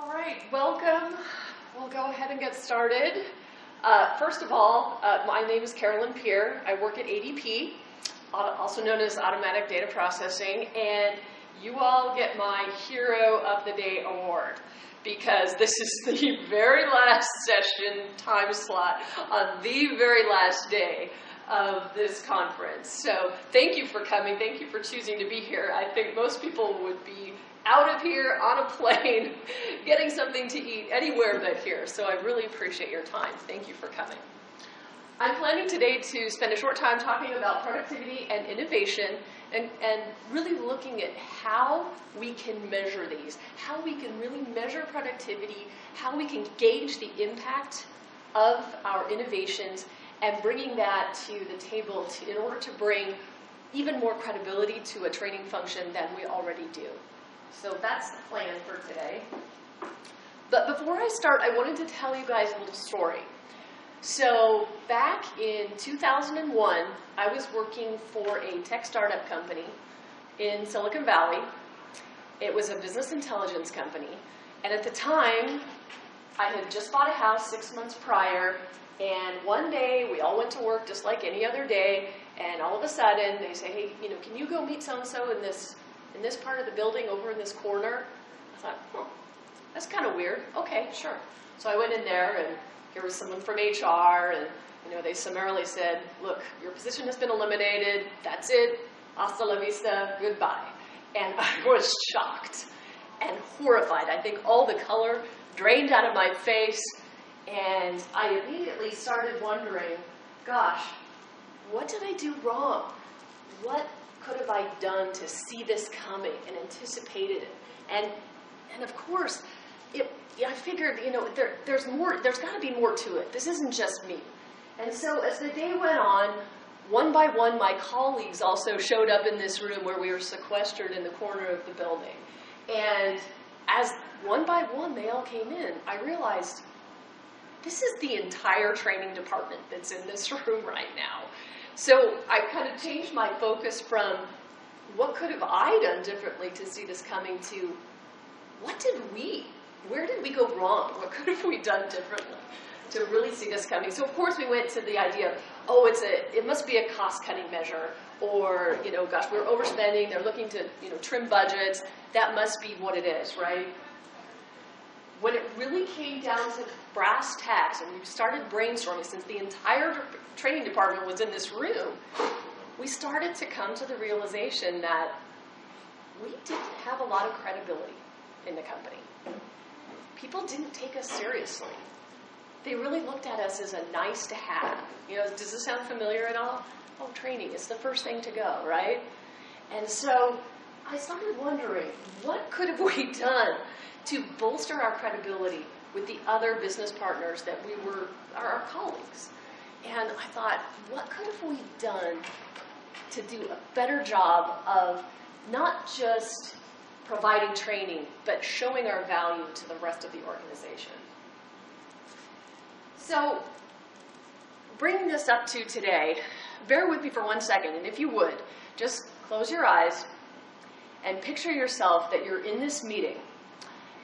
All right, welcome. We'll go ahead and get started. First of all, my name is Carolyn. I work at ADP, also known as Automatic Data Processing, and you all get my Hero of the Day award because this is the very last session time slot on the very last day of this conference. So thank you for coming. Thank you for choosing to be here. I think most people would be out of here on a plane getting something to eat anywhere but here. So I really appreciate your time. Thank you for coming. I'm planning today to spend a short time talking about productivity and innovation and really looking at how we can measure these, how we can really measure productivity, how we can gauge the impact of our innovations and bringing that to the table in order to bring even more credibility to a training function than we already do. So that's the plan for today. But before I start, I wanted to tell you guys a little story. So back in 2001, I was working for a tech startup company in Silicon Valley. It was a business intelligence company. And at the time, I had just bought a house 6 months prior. And one day, we all went to work just like any other day. And all of a sudden, they say, hey, can you go meet so-and-so in this part of the building over in this corner? I thought, that's kind of weird. Okay, sure. So I went in there, and here was someone from HR, and they summarily said, look, your position has been eliminated. That's it. Hasta la vista. Goodbye. And I was shocked and horrified. I think all the color drained out of my face, and I immediately started wondering, gosh, what did I do wrong? What could have I done to see this coming and anticipated it? And of course, I figured, there's more. There's got to be more to it. This isn't just me. And so as the day went on, one by one, my colleagues also showed up in this room where we were sequestered in the corner of the building. And as one by one they all came in, I realized this is the entire training department that's in this room right now. So I kind of changed my focus from what could have I done differently to see this coming to where did we go wrong? What could have we done differently to really see this coming? So of course we went to the idea of, it must be a cost-cutting measure, or, gosh, we're overspending, they're looking to, trim budgets, that must be what it is, right? When it really came down to brass tacks and we started brainstorming, since the entire training department was in this room, we started to come to the realization that we didn't have a lot of credibility in the company. People didn't take us seriously. They really looked at us as a nice to have. Does this sound familiar at all? Oh, training, it's the first thing to go, right? And so I started wondering, what could have we done to bolster our credibility with the other business partners that are our colleagues? And I thought, what could have we done to do a better job of not just providing training, but showing our value to the rest of the organization? So, bringing this up to today, bear with me for 1 second, and if you would, just close your eyes and picture yourself that you're in this meeting,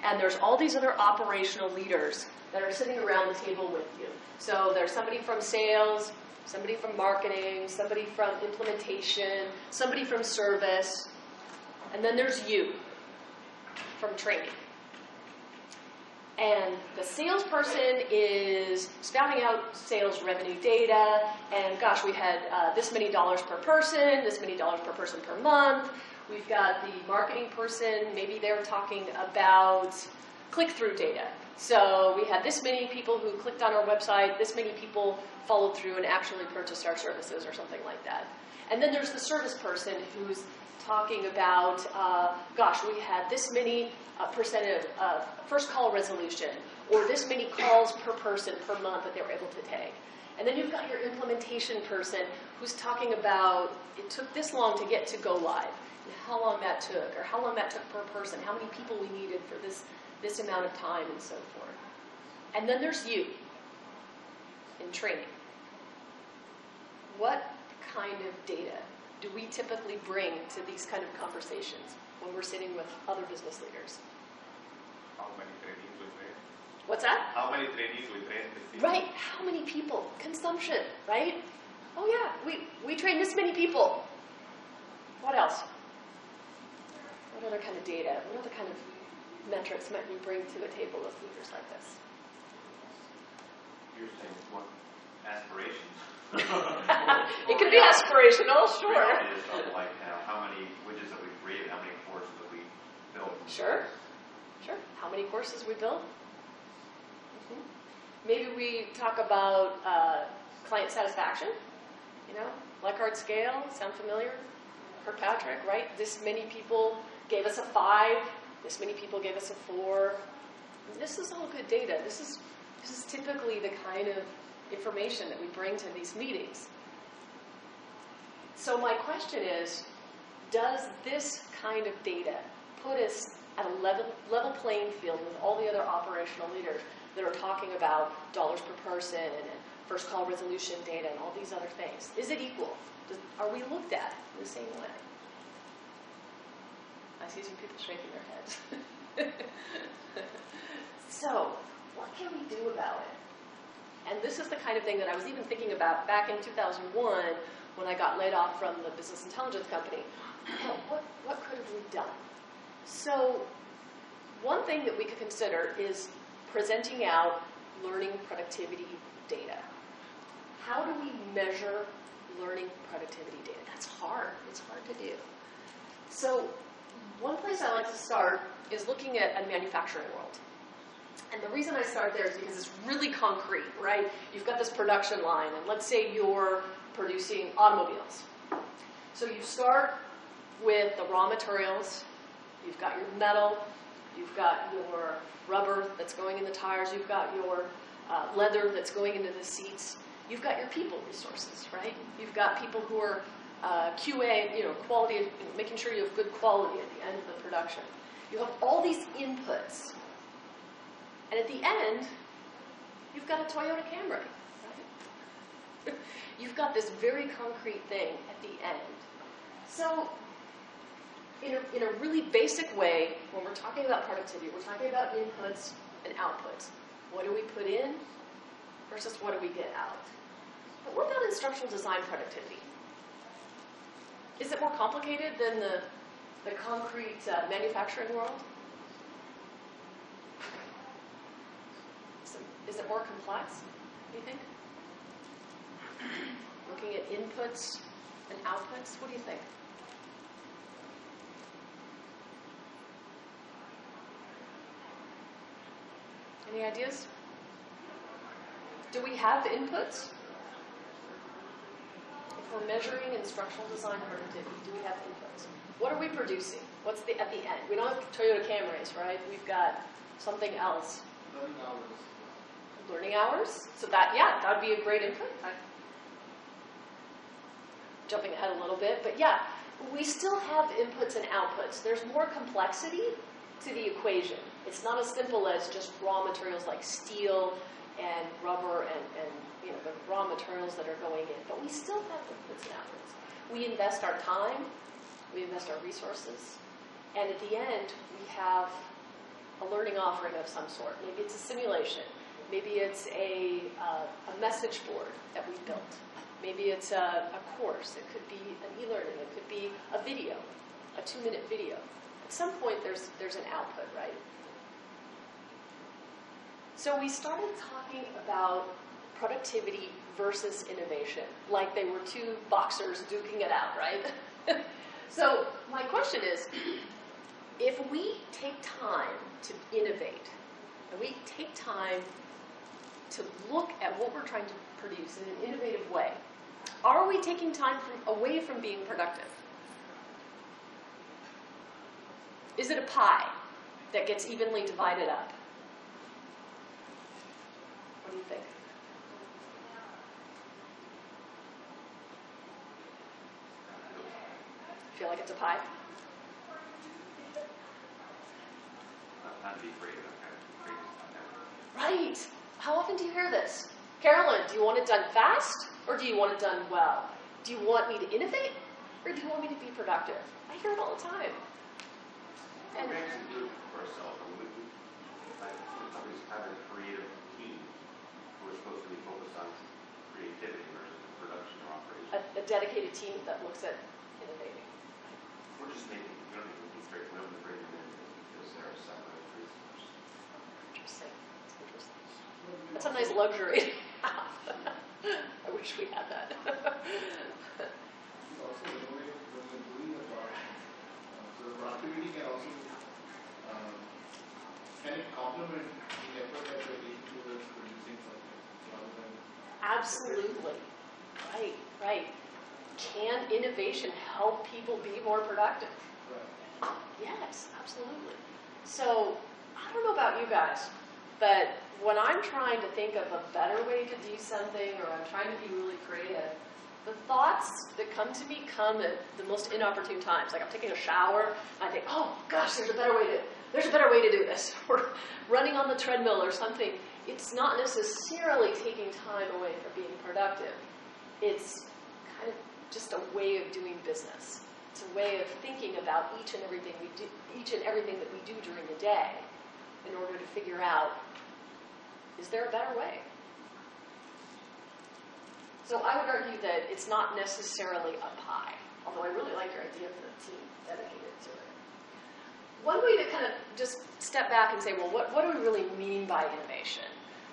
and there's all these other operational leaders that are sitting around the table with you. So there's somebody from sales, somebody from marketing, somebody from implementation, somebody from service, and then there's you from training. And the salesperson is spouting out sales revenue data, and gosh, we had this many dollars per person, this many dollars per person per month. We've got the marketing person, maybe they're talking about click-through data. So we had this many people who clicked on our website, this many people followed through and actually purchased our services or something like that. And then there's the service person who's talking about, gosh, we had this many percent of first call resolution, or this many calls per person per month that they were able to take. And then you've got your implementation person who's talking about, it took this long to get to go live, and how long that took, or how long that took per person, how many people we needed for this amount of time, and so forth. And then there's you in training. What kind of data do we typically bring to these kind of conversations when we're sitting with other business leaders? How many trainings What's that? How many trainees we train this year? Right, how many people? Consumption, right? Oh yeah, we train this many people. What else? What other kind of data? What other kind of metrics might we bring to a table of leaders like this? You're saying what? Aspirations? It could be aspirational, sure. Reality is stuff like how many widgets have we created, how many courses have we built? Sure. How many courses we built? Maybe we talk about client satisfaction. You know, Likert scale, sound familiar? Kirkpatrick, right? This many people gave us a 5. This many people gave us a 4. This is all good data. This is typically the kind of information that we bring to these meetings. So my question is, does this kind of data put us at a level playing field with all the other operational leaders that are talking about dollars per person and first call resolution data and all these other things? Is it equal? Are we looked at in the same way? I see some people shaking their heads. So, what can we do about it? And this is the kind of thing that I was even thinking about back in 2001 when I got laid off from the business intelligence company. What could have we done? So, one thing that we could consider is presenting out learning productivity data. How do we measure learning productivity data? That's hard. It's hard to do. So, one place I like to start is looking at a manufacturing world. And the reason I start there is because it's really concrete, right? You've got this production line, and let's say you're producing automobiles. So you start with the raw materials. You've got your metal. You've got your rubber that's going in the tires. You've got your leather that's going into the seats. You've got your people resources, right? You've got people who are QA, quality, making sure you have good quality at the end of the production. You have all these inputs. And at the end, you've got a Toyota Camry, right? You've got this very concrete thing at the end. So, in a really basic way, when we're talking about productivity, we're talking about inputs and outputs. What do we put in versus what do we get out? But what about instructional design productivity? Is it more complicated than the concrete manufacturing world? Is it more complex, do you think? Looking at inputs and outputs, what do you think? Any ideas? Do we have inputs? If we're measuring instructional design productivity, do we have inputs? What are we producing? What's at the end? We don't have Toyota Camrys, right? We've got something else. Learning hours. Learning hours? So that would be a great input. Jumping ahead a little bit, but yeah, we still have inputs and outputs. There's more complexity to the equation. It's not as simple as just raw materials like steel and rubber and the raw materials that are going in. But we still have inputs and outputs. We invest our time, we invest our resources, and at the end, we have a learning offering of some sort. Maybe it's a simulation. Maybe it's a message board that we've built. Maybe it's a course. It could be an e-learning. It could be a video, a 2-minute video. At some point, there's an output, right? So we started talking about productivity versus innovation, like they were two boxers duking it out, right? So my question is, if we take time to innovate, and we take time to look at what we're trying to produce in an innovative way, are we taking time away from being productive? Is it a pie that gets evenly divided up? What do you think? Feel like it's a pie? Not to be creative, Right. How often do you hear this? Carolyn, do you want it done fast or do you want it done well? Do you want me to innovate or do you want me to be productive? I hear it all the time. And we actually do it for ourselves. companies have a creative team who are supposed to be focused on creativity versus production or operation. A dedicated team that looks at innovating. We're just making, we don't even be straight, we don't bring them in because they're a separate resource. Interesting. That's interesting. That's a nice luxury. I wish we had that. Also, when you're doing the product, so the productivity can also, can it complement the effort that you're taking towards producing something rather than? Absolutely. Right, right. Can innovation help people be more productive? Right. Yes, absolutely. So, I don't know about you guys, but when I'm trying to think of a better way to do something, or I'm trying to be really creative, the thoughts that come to me come at the most inopportune times. Like I'm taking a shower, and I think, oh gosh, there's a better way to do this. Or running on the treadmill or something. It's not necessarily taking time away from being productive. It's kind of just a way of doing business. It's a way of thinking about each and everything that we do during the day in order to figure out, is there a better way? So I would argue that it's not necessarily a pie, although I really like your idea of the team dedicated to it. One way to kind of just step back and say, well, what do we really mean by innovation?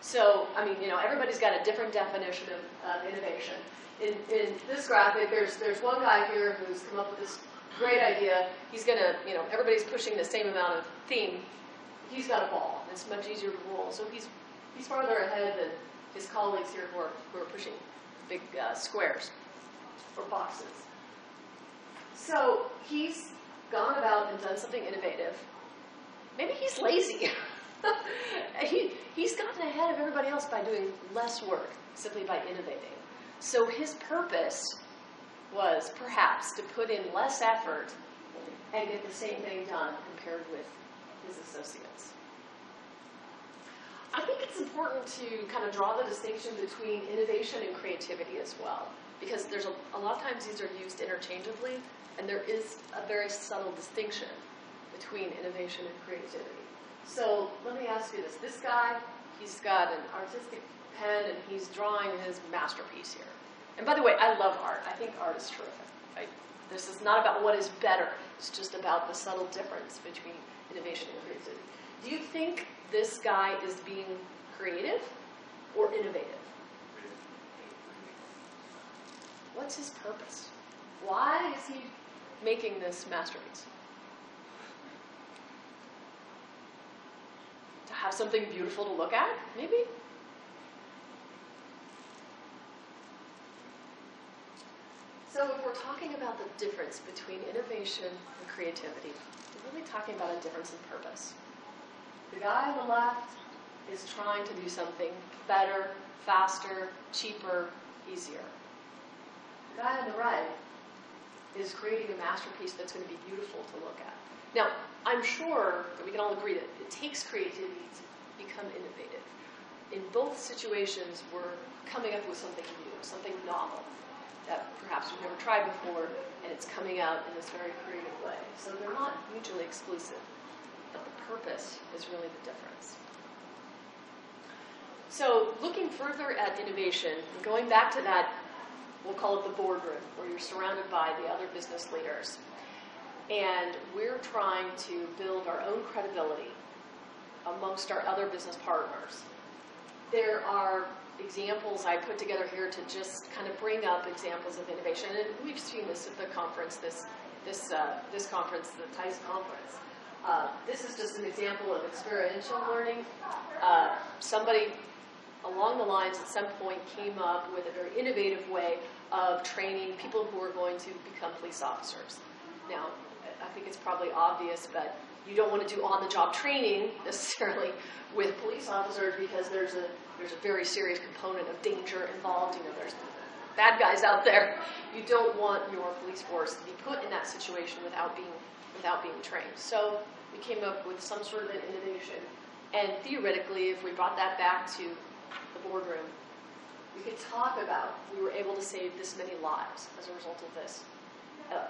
So, I mean, everybody's got a different definition of innovation. In this graphic, there's one guy here who's come up with this great idea. He's going to, everybody's pushing the same amount of theme. He's got a ball. It's much easier to roll. So he's farther ahead than his colleagues here who are pushing big squares or boxes. So he's gone about and done something innovative. Maybe he's lazy. He's gotten ahead of everybody else by doing less work, simply by innovating. So his purpose was perhaps to put in less effort and get the same thing done compared with his associates. I think it's important to kind of draw the distinction between innovation and creativity as well, because there's a lot of times these are used interchangeably, and there is a very subtle distinction between innovation and creativity. So let me ask you this. This guy, he's got an artistic pen, and he's drawing his masterpiece here. And by the way, I love art. I think art is terrific. Right? This is not about what is better. It's just about the subtle difference between innovation and creativity. Do you think this guy is being creative or innovative? What's his purpose? Why is he making this masterpiece? To have something beautiful to look at, maybe? So if we're talking about the difference between innovation and creativity, we're really talking about a difference in purpose. The guy on the left is trying to do something better, faster, cheaper, easier. The guy on the right is creating a masterpiece that's going to be beautiful to look at. Now, I'm sure that we can all agree that it takes creativity to become innovative. In both situations, we're coming up with something new, something novel that perhaps we've never tried before, and it's coming out in this very creative way. So they're not mutually exclusive, but the purpose is really the difference. So looking further at innovation, and going back to that, we'll call it the boardroom, where you're surrounded by the other business leaders. And we're trying to build our own credibility amongst our other business partners. There are examples I put together here to just kind of bring up examples of innovation, and we've seen this at the conference, this conference, the TICE conference. This is just an example of experiential learning. Somebody along the lines at some point came up with a very innovative way of training people who are going to become police officers. Now, I think it's probably obvious, but you don't want to do on-the-job training necessarily with police officers because there's a very serious component of danger involved. There's bad guys out there. You don't want your police force to be put in that situation without being trained. So we came up with some sort of an innovation. And theoretically, if we brought that back to the boardroom, we could talk about we were able to save this many lives as a result of this.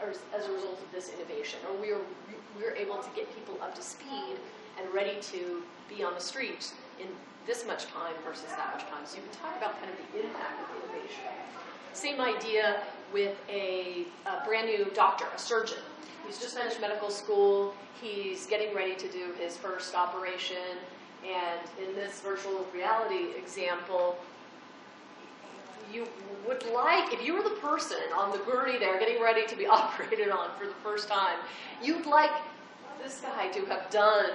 Or as a result of this innovation, or we were able to get people up to speed and ready to be on the street in this much time versus that much time. So you can talk about kind of the impact of innovation. Same idea with a brand new doctor, a surgeon. He's just finished medical school. He's getting ready to do his first operation. And in this virtual reality example, you would like, if you were the person on the gurney there getting ready to be operated on for the first time, you'd like this guy to have done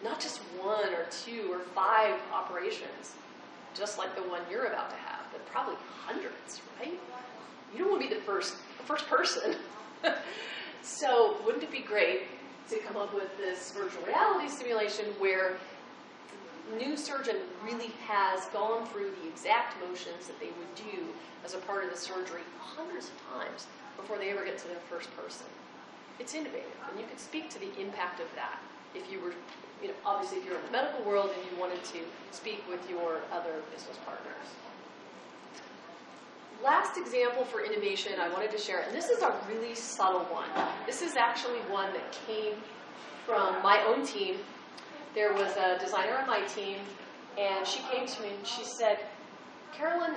not just 1 or 2 or 5 operations, just like the one you're about to have, but probably hundreds, right? You don't want to be the first person. So wouldn't it be great to come up with this virtual reality simulation where the new surgeon really has gone through the exact motions that they would do as a part of the surgery hundreds of times before they ever get to their first person? It's innovative, and you could speak to the impact of that if you were, obviously if you're in the medical world and you wanted to speak with your other business partners. Last example for innovation I wanted to share, and this is a really subtle one. This is actually one that came from my own team. There was a designer on my team, and she came to me and she said, Carolyn,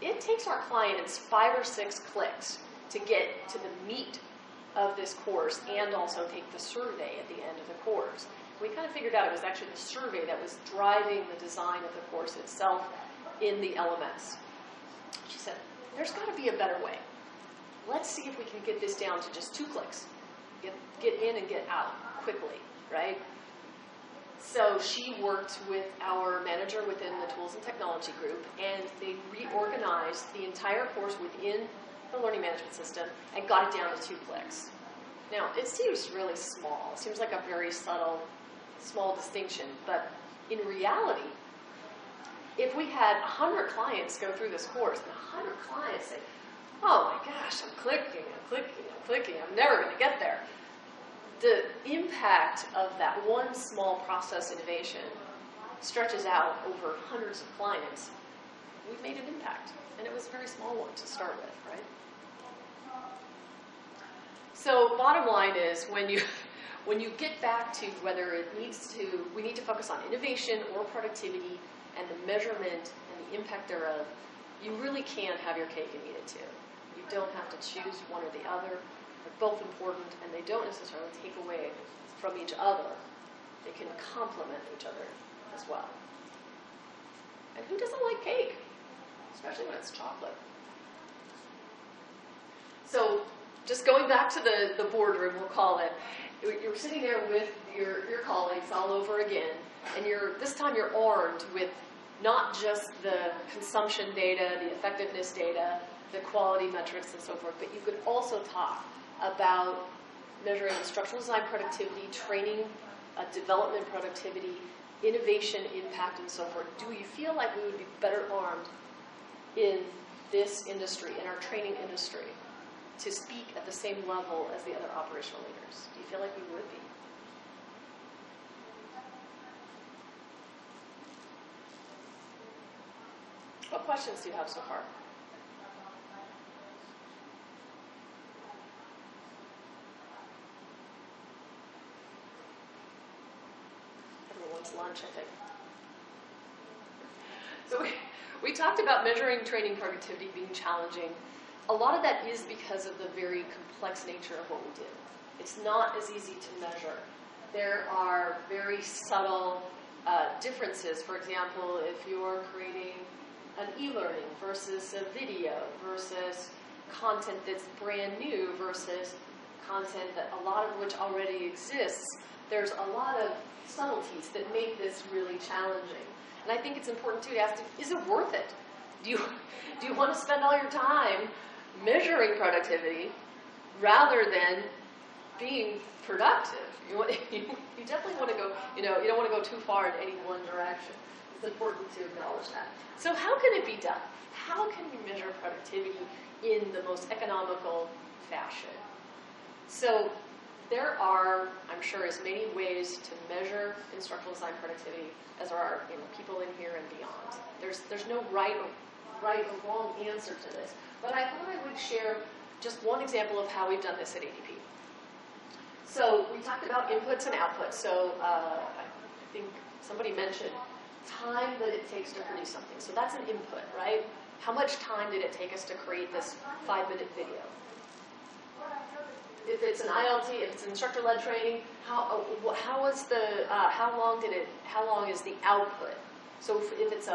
it takes our clients 5 or 6 clicks to get to the meat of this course and also take the survey at the end of the course. We kind of figured out it was actually the survey that was driving the design of the course itself in the LMS. She said, there's got to be a better way. Let's see if we can get this down to just 2 clicks. Get in and get out quickly, right? So she worked with our manager within the Tools and Technology group, and they reorganized the entire course within the learning management system and got it down to 2 clicks. Now, it seems really small. It seems like a very subtle, small distinction, but in reality, if we had 100 clients go through this course, and 100 clients say, oh my gosh, I'm clicking, I'm never going to get there. The impact of that one small process innovation stretches out over hundreds of clients. We've made an impact, and it was a very small one to start with, right? So bottom line is, when you get back to whether we need to focus on innovation or productivity and the measurement and the impact thereof, you really can have your cake and eat it too. You don't have to choose one or the other. They're both important, and they don't necessarily take away from each other. They can complement each other as well. And who doesn't like cake? Especially when it's chocolate. So just going back to the boardroom, we'll call it, you're sitting there with your colleagues all over again, and this time you're armed with not just the consumption data, the effectiveness data, the quality metrics and so forth, but you could also talk about measuring instructional design productivity, training, development productivity, innovation impact, and so forth. Do you feel like we would be better armed in this industry, in our training industry, to speak at the same level as the other operational leaders? Do you feel like we would be? What questions do you have so far? Everyone's lunch, I think. So we talked about measuring training productivity being challenging. A lot of that is because of the very complex nature of what we do. It's not as easy to measure. There are very subtle differences. For example, if you're creating an e-learning versus a video versus content that's brand new versus content that a lot of which already exists, there's a lot of subtleties that make this really challenging. And I think it's important too to ask, is it worth it? Do you want to spend all your time measuring productivity rather than being productive? You definitely want to go, you don't want to go too far in any one direction. It's important to acknowledge that. So how can it be done? How can we measure productivity in the most economical fashion? So there are, I'm sure, as many ways to measure instructional design productivity as there are people in here and beyond. There's no right or wrong answer to this. But I thought I would share just one example of how we've done this at ADP. So we talked about inputs and outputs. So think somebody mentioned time that it takes to produce something. So that's an input, right? How much time did it take us to create this 5-minute video? If it's an ILT, if it's instructor-led training, how long is the output? So if it's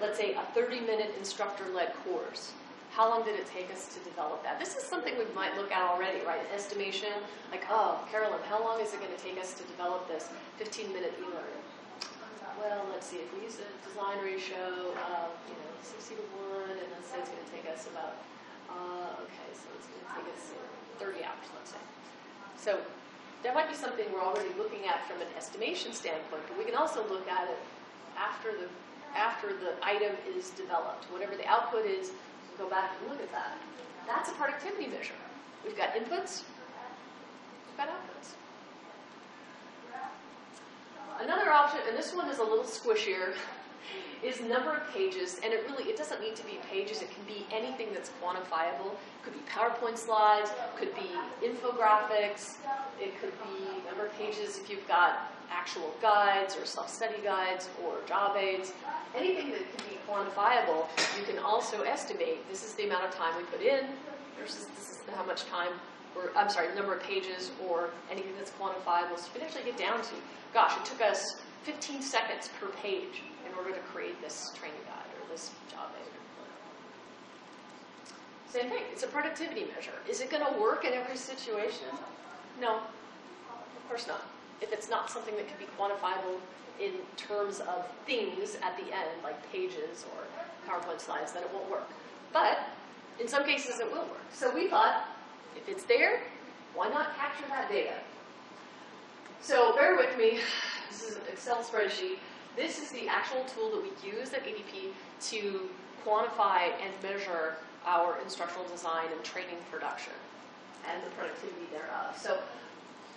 let's say a 30-minute instructor-led course, how long did it take us to develop that? This is something we might look at already, right? Estimation, like, oh, Carolyn, how long is it going to take us to develop this 15-minute e-learning? Well, let's see, if we use a design ratio of, 60 to 1, and let's say it's going to take us about, okay, so it's going to take us 30 hours, let's say. So that might be something we're already looking at from an estimation standpoint, but we can also look at it after the item is developed. Whatever the output is, we'll go back and look at that. That's a productivity measure. We've got inputs, we've got outputs. Another option, and this one is a little squishier, is number of pages, and it doesn't need to be pages, it can be anything that's quantifiable. It could be PowerPoint slides, it could be infographics, it could be number of pages if you've got actual guides or self-study guides or job aids. Anything that can be quantifiable, you can also estimate this is the amount of time we put in versus this is how much time, or I'm sorry, number of pages or anything that's quantifiable. So you can actually get down to, gosh, it took us 15 seconds per page in order to create this training guide or this job aid. Same thing, it's a productivity measure. Is it going to work in every situation? No, of course not. If it's not something that can be quantifiable in terms of things at the end, like pages or PowerPoint slides, then it won't work. But in some cases it will work. So we thought, if it's there, why not capture that data? So bear with me, this is an Excel spreadsheet. This is the actual tool that we use at ADP to quantify and measure our instructional design and training production and the productivity thereof. So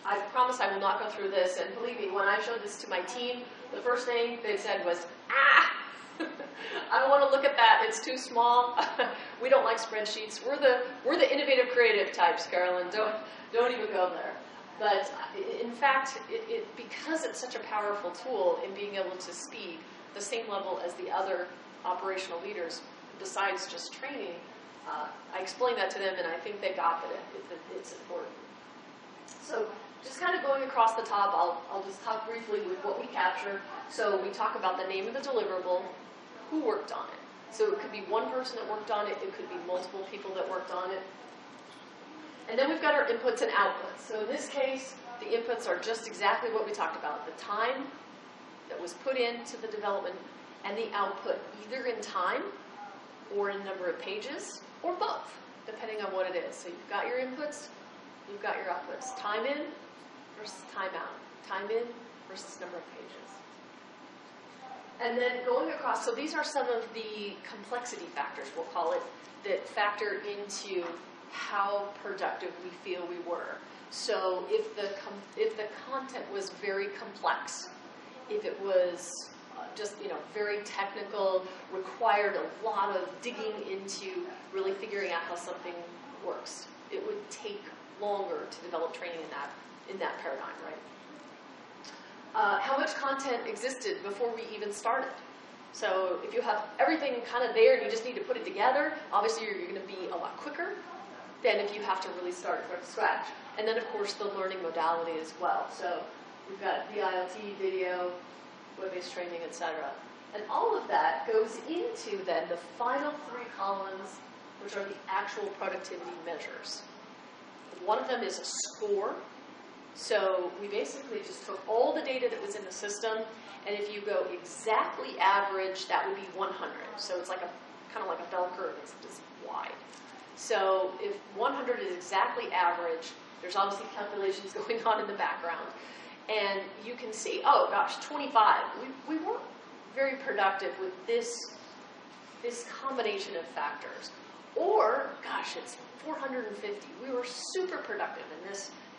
I promise I will not go through this, and believe me, when I showed this to my team, the first thing they said was, I don't want to look at that, it's too small. We don't like spreadsheets. We're the innovative creative types, Carolyn. Don't even go there. But in fact, because it's such a powerful tool in being able to speak the same level as the other operational leaders, besides just training, I explained that to them, and I think they got that it's important. So just kind of going across the top, I'll just talk briefly with what we capture. So we talk about the name of the deliverable, who worked on it. So it could be one person that worked on it, it could be multiple people that worked on it. And then we've got our inputs and outputs. So in this case, the inputs are just exactly what we talked about, the time that was put into the development and the output, either in time or in number of pages, or both, depending on what it is. So you've got your inputs, you've got your outputs. Time in versus time out. Time in versus number of pages. And then going across, so these are some of the complexity factors, we'll call it, that factor into how productive we feel we were. So if the content was very complex, if it was just very technical, required a lot of digging into really figuring out how something works, it would take longer to develop training in that paradigm, right? How much content existed before we even started? So if you have everything kind of there and you just need to put it together, obviously you're going to be a lot quicker than if you have to really start from scratch. And then of course the learning modality as well. So we've got VILT, video, web-based training, etc. And all of that goes into then the final 3 columns, which are the actual productivity measures. One of them is a score. So we basically just took all the data that was in the system, and if you go exactly average, that would be 100. So it's like kind of like a bell curve, it's just wide. So if 100 is exactly average, there's obviously calculations going on in the background, and you can see, oh gosh, 25. We weren't very productive with this combination of factors. Or, gosh, it's 450. We were super productive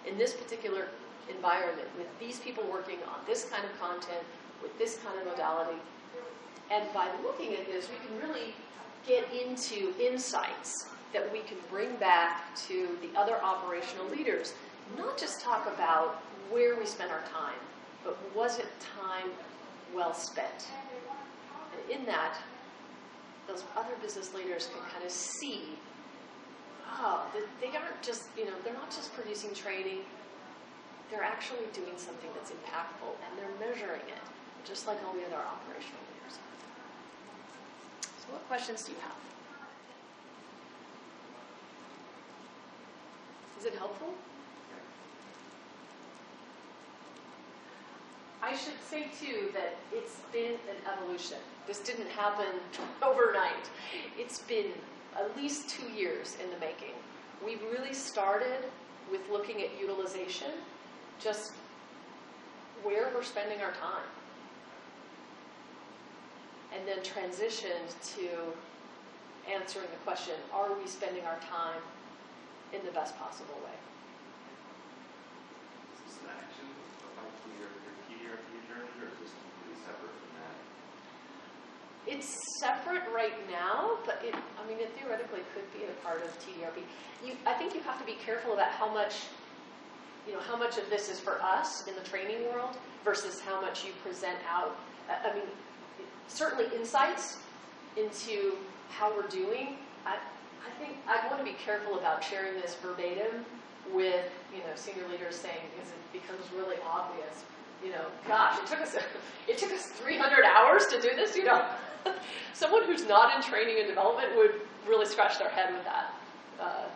in this particular environment with these people working on this kind of content, with this kind of modality. And by looking at this, we can really get into insights that we can bring back to the other operational leaders. Not just talk about where we spend our time, but was it time well spent? And in that, those other business leaders can kind of see, oh, they aren't just, they're not just producing training, they're actually doing something that's impactful, and they're measuring it, just like all the other operational leaders are. So what questions do you have? Is it helpful? I should say, too, that it's been an evolution. This didn't happen overnight. It's been at least 2 years in the making. We really started with looking at utilization, just where we're spending our time, and then transitioned to answering the question, are we spending our time in the best possible way? Is this an action about your TDRP journey, or is this completely separate from that? It's separate right now, but it theoretically could be a part of TDRP. I think you have to be careful about how much of this is for us in the training world versus how much you present out. Certainly insights into how we're doing. I think I want to be careful about sharing this verbatim with senior leaders saying, because it becomes really obvious. Gosh, it took us 300 hours to do this. Someone who's not in training and development would really scratch their head with that.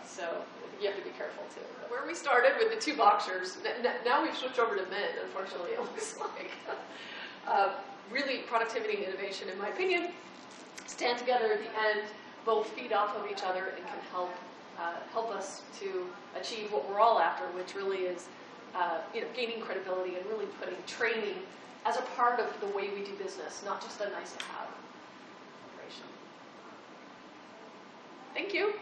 So you have to be careful too. Where we started with the 2 boxers, now we've switched over to men. Unfortunately, it looks like really productivity and innovation, in my opinion, stand together at the end. Both feed off of each other and can help us to achieve what we're all after, which really is gaining credibility and really putting training as a part of the way we do business, not just a nice to have operation. Thank you.